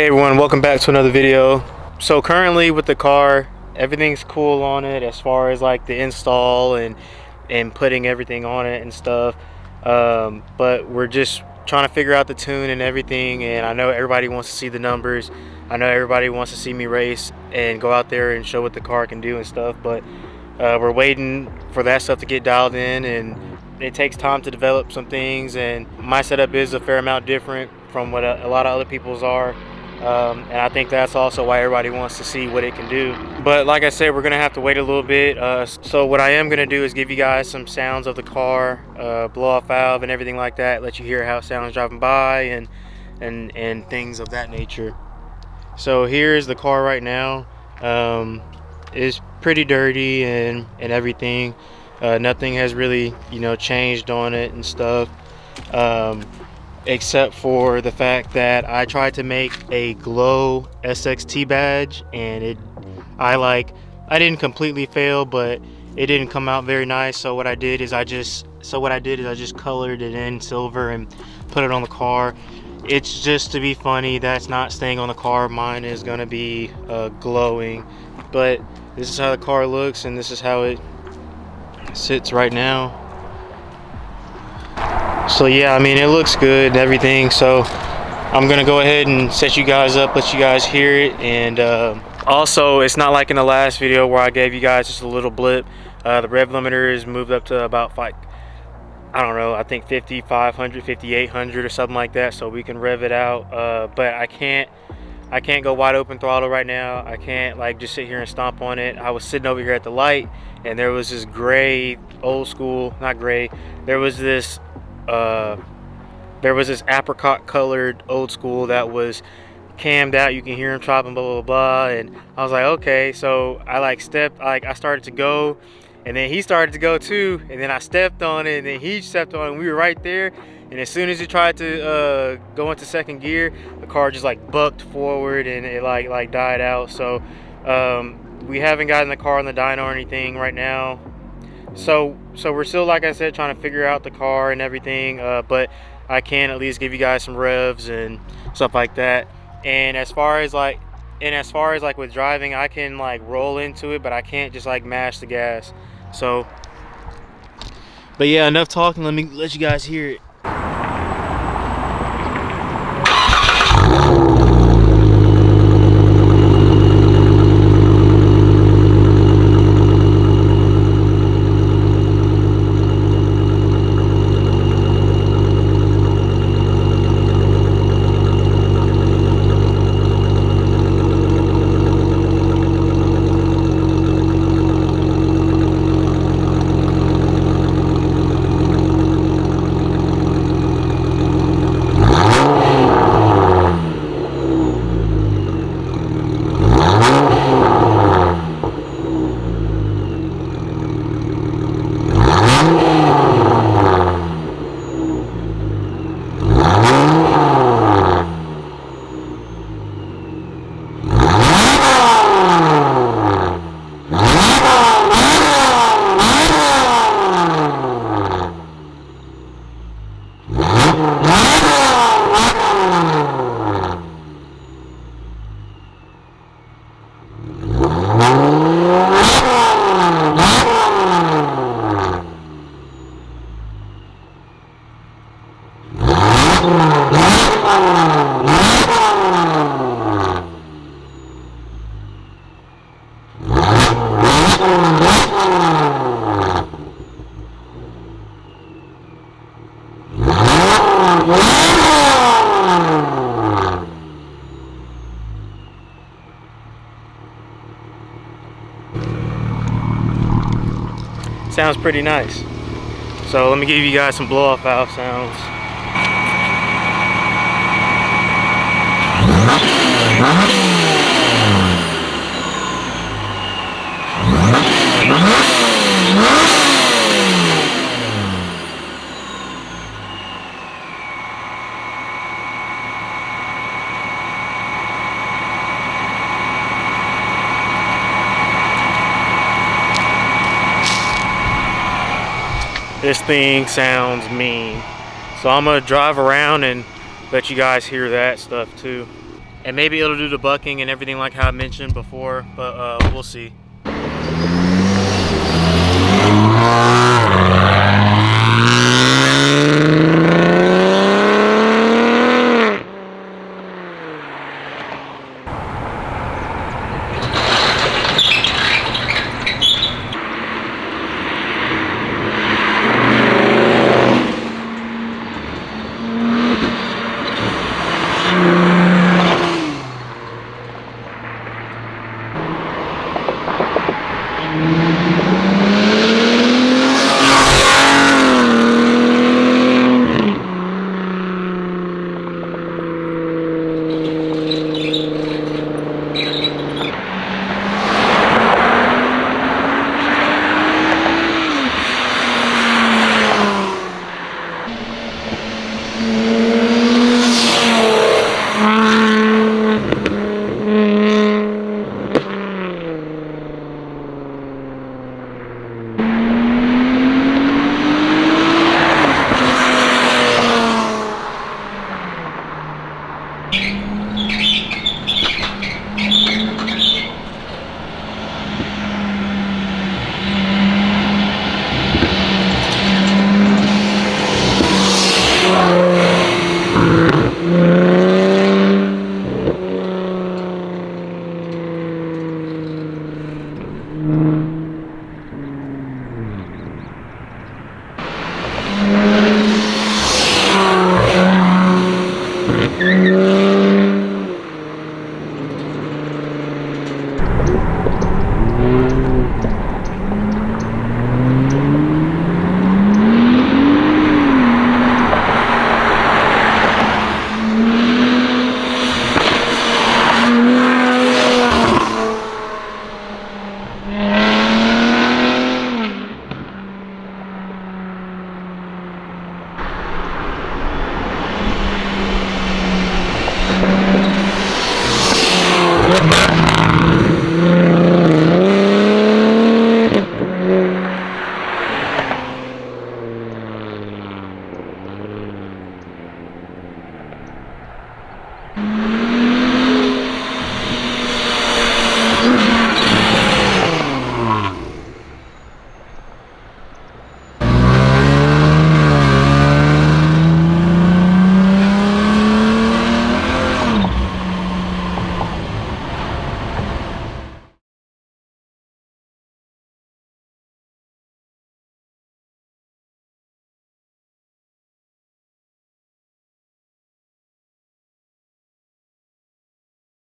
Hey everyone, welcome back to another video. So currently with the car, everything's cool on it as far as like the install and putting everything on it and stuff. But we're just trying to figure out the tune and everything, and I know everybody wants to see the numbers. I know everybody wants to see me race and go out there and show what the car can do and stuff, but we're waiting for that stuff to get dialed in, and it takes time to develop some things, and my setup is a fair amount different from what a lot of other people's are. And I think that's also why everybody wants to see what it can do. But like I said, we're gonna have to wait a little bit. So what I am gonna do is give you guys some sounds of the car, blow off valve and everything like that, let you hear how it sounds driving by and things of that nature. So here's the car right now. It's pretty dirty and everything. Nothing has really, changed on it and stuff. Except for the fact that I tried to make a glow SXT badge, and I didn't completely fail, but it didn't come out very nice. So what I did is I just colored it in silver and put it on the car. It's just to be funny. That's not staying on the car. Mine is gonna be glowing, but this is how the car looks, and this is how it sits right now. So yeah, I mean, it looks good and everything, so I'm gonna go ahead and set you guys up, let you guys hear it. And also, it's not like in the last video where I gave you guys just a little blip. The rev limiter is moved up to about, like, I don't know, I think 5,500, 5,800 or something like that, so we can rev it out. But I can't go wide open throttle right now. I can't like just sit here and stomp on it. I was sitting over here at the light, and there was this gray, old school, not gray, there was this apricot colored old school that was cammed out. You can hear him chopping, blah blah blah. And I was like, okay. So I started to go, and then he started to go too, and then I stepped on it, and then he stepped on it, and we were right there. And as soon as he tried to go into second gear, the car just like bucked forward, and it like died out. So we haven't gotten the car on the dyno or anything right now. So we're still, like I said, trying to figure out the car and everything, but I can at least give you guys some revs and stuff like that. And as far as like with driving, I can like roll into it, but I can't just like mash the gas. So, but yeah, enough talking. Let me let you guys hear it. Sounds pretty nice. So let me give you guys some blow off valve sounds. This thing sounds mean. So I'm gonna drive around and let you guys hear that stuff too. and maybe it'll do the bucking and everything like how I mentioned before, but we'll see.